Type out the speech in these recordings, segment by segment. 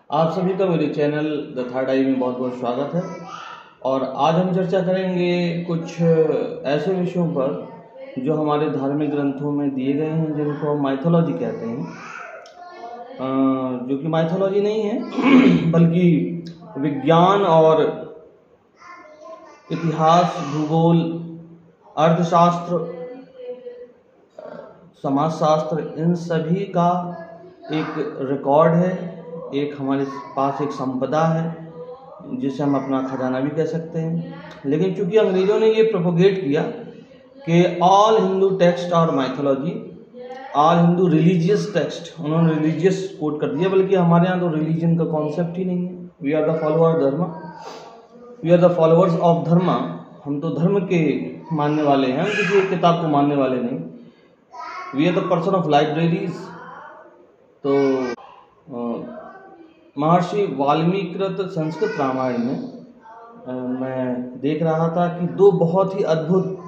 आप सभी का मेरे चैनल द थर्ड आई में बहुत बहुत स्वागत है। और आज हम चर्चा करेंगे कुछ ऐसे विषयों पर जो हमारे धार्मिक ग्रंथों में दिए गए हैं, जिनको हम माइथोलॉजी कहते हैं। जो कि माइथोलॉजी नहीं है बल्कि विज्ञान और इतिहास, भूगोल, अर्थशास्त्र, समाजशास्त्र, इन सभी का एक रिकॉर्ड है, एक हमारे पास एक संपदा है जिसे हम अपना खजाना भी कह सकते हैं। लेकिन चूंकि अंग्रेजों ने ये प्रोपोगेट किया कि ऑल हिंदू टेक्स्ट और mythology, all Hindu religious text, उन्होंने रिलीजियस कोट कर दिया, बल्कि हमारे यहाँ तो रिलीजन का कॉन्सेप्ट ही नहीं है। We are the follower dharma, we are the followers of dharma. हम तो धर्म के मानने वाले हैं, हम किसी एक किताब को मानने वाले नहीं। We are the person of libraries. तो महर्षि वाल्मीकिकृत संस्कृत रामायण में मैं देख रहा था कि दो बहुत ही अद्भुत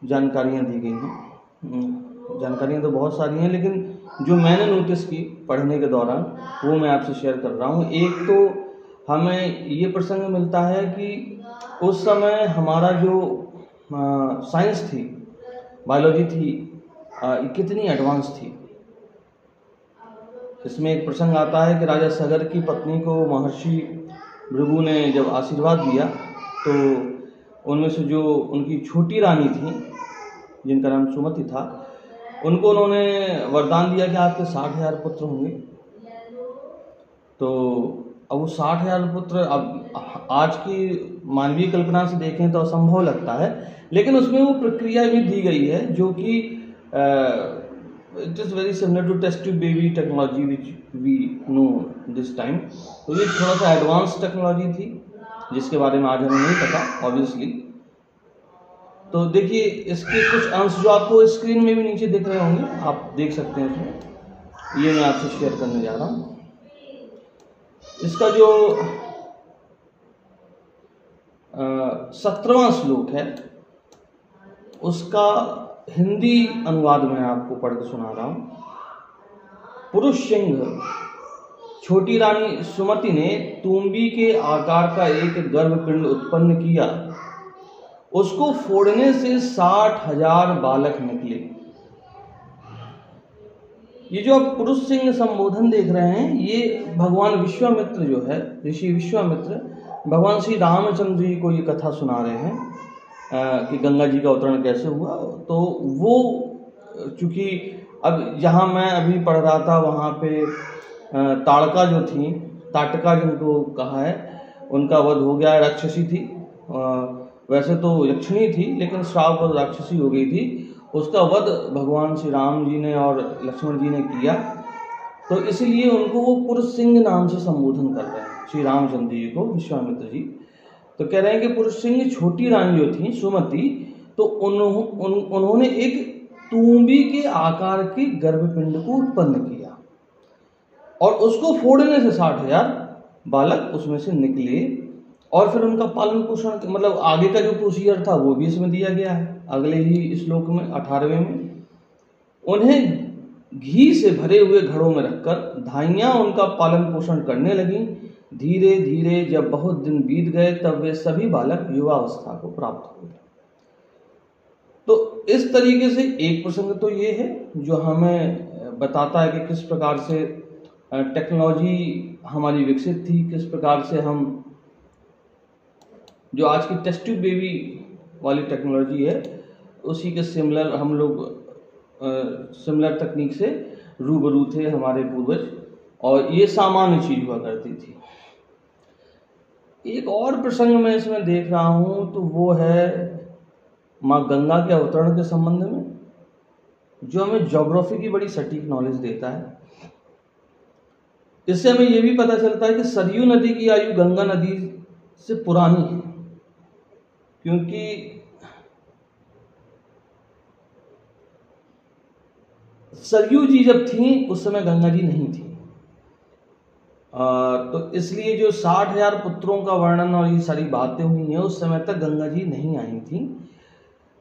जानकारियाँ दी गई हैं। जानकारियाँ तो बहुत सारी हैं, लेकिन जो मैंने नोटिस की पढ़ने के दौरान वो मैं आपसे शेयर कर रहा हूँ। एक तो हमें ये प्रसंग मिलता है कि उस समय हमारा जो साइंस थी, बायोलॉजी थी, कितनी एडवांस थी। इसमें एक प्रसंग आता है कि राजा सगर की पत्नी को महर्षि भृगु ने जब आशीर्वाद दिया, तो उनमें से जो उनकी छोटी रानी थी, जिनका नाम सुमति था, उनको उन्होंने वरदान दिया कि आपके 60,000 पुत्र होंगे। तो अब वो 60,000 पुत्र, अब आज की मानवीय कल्पना से देखें तो असंभव लगता है, लेकिन उसमें वो प्रक्रिया भी दी गई है जो कि it is very similar to test tube baby technology which we know this time. तो ये थोड़ा सा एडवांस टेक्नोलॉजी थी जिसके बारे में आज हमें नहीं पता ऑब्वियसली। तो देखिए, इसके कुछ अंश जो आपको स्क्रीन में भी नीचे दिख रहे होंगे, आप देख सकते हैं इसमें। ये मैं आपसे शेयर करने जा रहा हूँ। इसका जो 17वां श्लोक है, उसका हिंदी अनुवाद में आपको पढ़ के सुना रहा हूं। पुरुष सिंह, छोटी रानी सुमति ने तुम्बी के आकार का एक गर्भपिंड उत्पन्न किया। उसको फोड़ने से 60,000 बालक निकले। ये जो आप पुरुष सिंह संबोधन देख रहे हैं, ये भगवान विश्वामित्र जो है, ऋषि विश्वामित्र, भगवान श्री रामचंद्र जी को ये कथा सुना रहे हैं कि गंगा जी का अवतरण कैसे हुआ। तो वो चूँकि अब जहाँ मैं अभी पढ़ रहा था वहाँ पे ताड़का जो थी, ताटका जिनको कहा है, उनका वध हो गया। राक्षसी थी, वैसे तो यक्षिणी थी, लेकिन श्राप राक्षसी हो गई थी। उसका वध भगवान श्री राम जी ने और लक्ष्मण जी ने किया, तो इसलिए उनको वो पुरुष सिंह नाम से संबोधन कर रहे हैं, श्री रामचंद्र जी को, विश्वामित्र जी। तो कह रहे हैं कि पुरुष सिंह छोटी रानी जो थी सुमति, तो उन्होंने एक तुम्बी के आकार के गर्भपिंड को उत्पन्न किया और उसको फोड़ने से 60,000 बालक उसमें से निकले। और फिर उनका पालन पोषण, मतलब आगे का जो प्रोसीजर था वो भी इसमें दिया गया है, अगले ही श्लोक में 18वें में। उन्हें घी से भरे हुए घड़ों में रखकर धाइयां उनका पालन पोषण करने लगी। धीरे धीरे जब बहुत दिन बीत गए, तब वे सभी बालक युवावस्था को प्राप्त हो गए। तो इस तरीके से एक प्रसंग तो ये है जो हमें बताता है कि किस प्रकार से टेक्नोलॉजी हमारी विकसित थी, किस प्रकार से हम जो आज की टेस्ट ट्यूब बेबी वाली टेक्नोलॉजी है उसी के सिमिलर हम लोग सिमिलर तकनीक से रूबरू थे हमारे पूर्वज, और ये सामान्य चीज हुआ करती थी। एक और प्रसंग मैं इसमें देख रहा हूं, तो वो है माँ गंगा के अवतरण के संबंध में, जो हमें ज्योग्राफी की बड़ी सटीक नॉलेज देता है। इससे हमें ये भी पता चलता है कि सरयू नदी की आयु गंगा नदी से पुरानी है, क्योंकि सरयू जी जब थी उस समय गंगा जी नहीं थी। तो इसलिए जो 60,000 पुत्रों का वर्णन और ये सारी बातें हुई हैं, उस समय तक गंगा जी नहीं आई थी।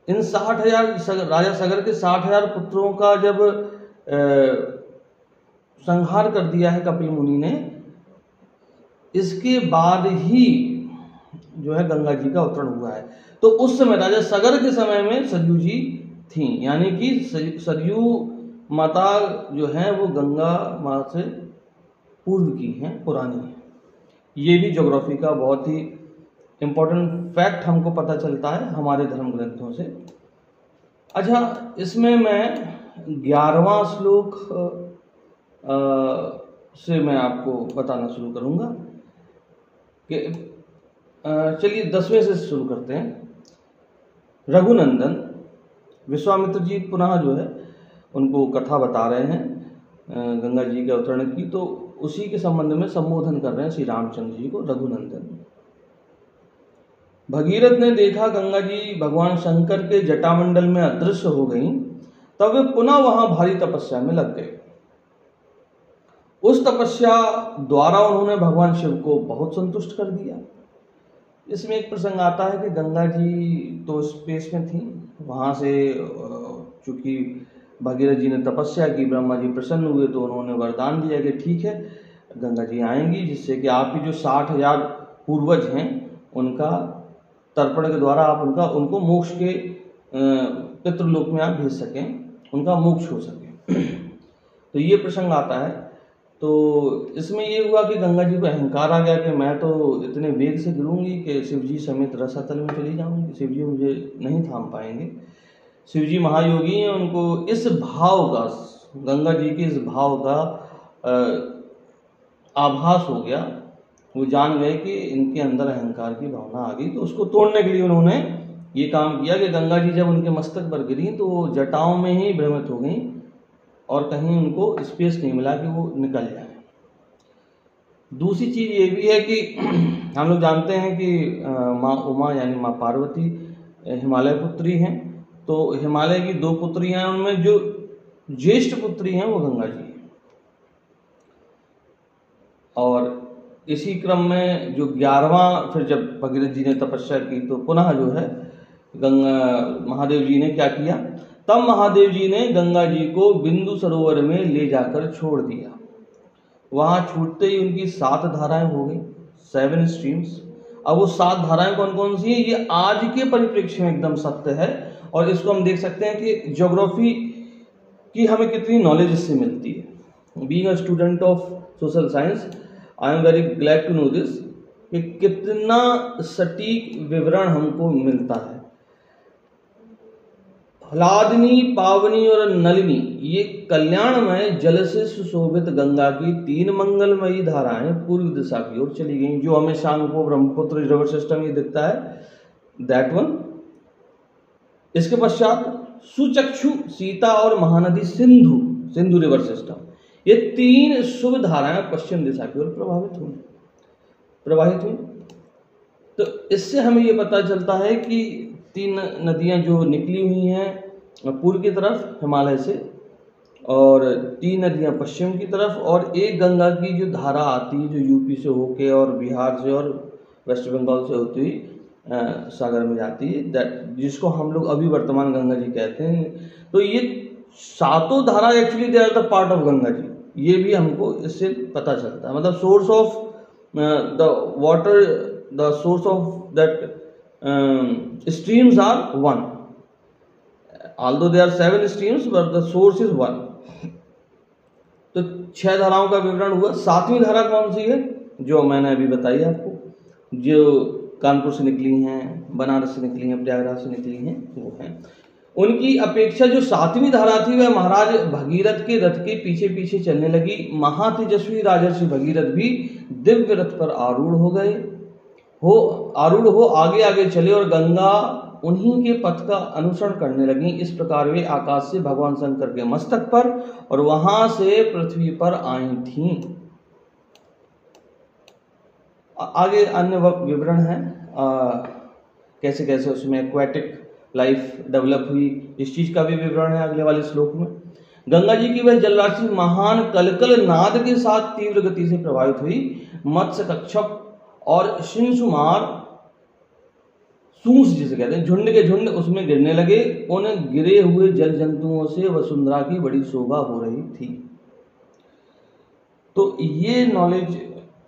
इन 60,000 राजा सगर के 60,000 पुत्रों का जब संहार कर दिया है कपिल मुनि ने, इसके बाद ही जो है गंगा जी का अवतरण हुआ है। तो उस समय राजा सगर के समय में सरयू जी थी, यानी कि सरयू माता जो है वो गंगा माँ से पूर्व की हैं, पुरानी है। ये भी ज्योग्राफी का बहुत ही इम्पोर्टेंट फैक्ट हमको पता चलता है हमारे धर्म ग्रंथों से। अच्छा, इसमें मैं 11वां श्लोक से मैं आपको बताना शुरू करूंगा कि चलिए 10वें से शुरू करते हैं। रघुनंदन विश्वामित्र जी पुनः जो है उनको कथा बता रहे हैं गंगा जी के अवतरण की, तो उसी के संबंध में संबोधन कर रहे हैं श्री रामचंद्र जी को। रघुनंदन, भगीरथ ने देखा गंगा जी भगवान शंकर के जटामंडल में अदृश्य हो गईं, तब वे पुनः वहां भारी तपस्या में लग गए। उस तपस्या द्वारा उन्होंने भगवान शिव को बहुत संतुष्ट कर दिया। इसमें एक प्रसंग आता है कि गंगा जी तो स्पेस में थी, वहां से चूंकि भगीरथ जी ने तपस्या की, ब्रह्मा जी प्रसन्न हुए तो उन्होंने वरदान दिया कि ठीक है गंगा जी आएंगी, जिससे कि आपकी जो 60,000 पूर्वज हैं उनका तर्पण के द्वारा आप उनको मोक्ष के पितृलोक में आप भेज सकें, उनका मोक्ष हो सके। तो ये प्रसंग आता है। तो इसमें ये हुआ कि गंगा जी को अहंकार आ गया कि मैं तो इतने वेग से गिरूंगी कि शिव जी समेत रसातल में चली जाऊंगी, शिव जी मुझे नहीं थाम पाएंगे। शिव जी महायोगी हैं, उनको इस भाव का, गंगा जी के इस भाव का आभास हो गया, वो जान गए कि इनके अंदर अहंकार की भावना आ गई। तो उसको तोड़ने के लिए उन्होंने ये काम किया कि गंगा जी जब उनके मस्तक पर गिरी तो वो जटाओं में ही भ्रमित हो गई और कहीं उनको स्पेस नहीं मिला कि वो निकल जाए। दूसरी चीज ये भी है कि हम लोग जानते हैं कि माँ उमा यानी माँ पार्वती हिमालय पुत्री हैं, तो हिमालय की 2 पुत्रियां, उनमें जो ज्येष्ठ पुत्री हैं वो गंगा जी हैं। और इसी क्रम में जो 11वां, फिर जब भगीरथ जी ने तपस्या की तो पुनः जो है महादेव जी ने क्या किया, तब महादेव जी ने गंगा जी को बिंदु सरोवर में ले जाकर छोड़ दिया। वहां छूटते ही उनकी 7 धाराएं हो गई, 7 स्ट्रीम्स। अब वो 7 धाराएं कौन कौन सी है, ये आज के परिप्रेक्ष्य में एकदम सत्य है। और इसको हम देख सकते हैं कि ज्योग्राफी की हमें कितनी नॉलेज इससे मिलती है। Being a student of social science, I am very glad to know this कि कितना सटीक विवरण हमको मिलता है। ह्लादिनी, पावनी और नलिनी, ये कल्याणमय जल से सुशोभित गंगा की 3 मंगलमयी धाराएं पूर्व दिशा की ओर चली गईं। जो हमें शांगो ब्रह्मपुत्र रिवर सिस्टम ये दिखता है, दैट वन। इसके पश्चात सुचक्षु, सीता और महानदी सिंधु रिवर सिस्टम, ये 3 शुभ धाराएं पश्चिम दिशा की ओर प्रवाहित हुई। तो इससे हमें ये पता चलता है कि 3 नदियां जो निकली हुई हैं पूर्व की तरफ हिमालय से, और 3 नदियां पश्चिम की तरफ, और एक गंगा की जो धारा आती है जो यूपी से होके और बिहार से और वेस्ट बंगाल से होती हुई सागर में जाती है, जिसको हम लोग अभी वर्तमान गंगा जी कहते हैं। तो ये 7 धारा actually they are the part of Ganga ji, ये भी हमको इससे पता चलता है। मतलब source of the water, the source of that streams are 1, although there are 7 streams but the source is 1। तो 6 धाराओं का विवरण हुआ। 7वीं धारा कौन सी है, जो मैंने अभी बताई आपको, जो कानपुर से निकली हैं, बनारस से निकली हैं, प्रयागराज से निकली हैं, वो हैं। उनकी अपेक्षा जो 7वीं धारा थी वह महाराज भगीरथ के रथ के पीछे पीछे चलने लगी। महातेजस्वी राजर्षि भगीरथ भी दिव्य रथ पर आरूढ़ हो आगे आगे चले और गंगा उन्हीं के पथ का अनुसरण करने लगी। इस प्रकार वे आकाश से भगवान शंकर के मस्तक पर और वहां से पृथ्वी पर आई थीं। आगे अन्य विवरण है कैसे कैसे उसमें एक्वेटिक लाइफ डेवलप हुई, इस चीज का भी विवरण है अगले वाले श्लोक में। गंगा जी की वह जलराशि महान कलकल नाद के साथ तीव्र गति से प्रभावित हुई। मत्स्य कच्छप और शिंशुमार, सूस जिसे कहते हैं, झुंड के झुंड उसमें गिरने लगे। उन गिरे हुए जल जंतुओं से वसुंधरा की बड़ी शोभा हो रही थी। तो ये नॉलेज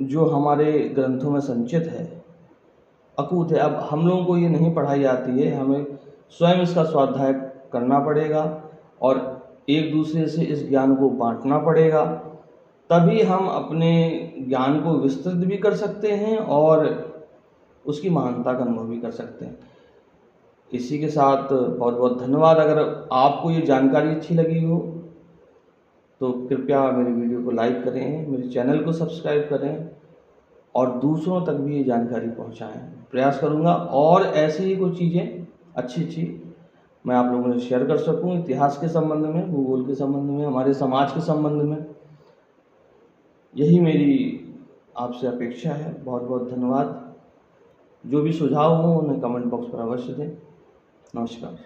जो हमारे ग्रंथों में संचित है, अकूत है। अब हम लोगों को ये नहीं पढ़ाई आती है, हमें स्वयं इसका स्वाध्याय करना पड़ेगा और एक दूसरे से इस ज्ञान को बांटना पड़ेगा, तभी हम अपने ज्ञान को विस्तृत भी कर सकते हैं और उसकी महानता का अनुभव भी कर सकते हैं। इसी के साथ बहुत बहुत धन्यवाद। अगर आपको ये जानकारी अच्छी लगी हो तो कृपया मेरी वीडियो को लाइक करें, मेरे चैनल को सब्सक्राइब करें और दूसरों तक भी ये जानकारी पहुंचाएं। प्रयास करूंगा और ऐसी ही कुछ चीज़ें अच्छी मैं आप लोगों से शेयर कर सकूं, इतिहास के संबंध में, भूगोल के संबंध में, हमारे समाज के संबंध में। यही मेरी आपसे अपेक्षा है। बहुत बहुत धन्यवाद। जो भी सुझाव हो उन्हें कमेंट बॉक्स पर अवश्य दें। नमस्कार।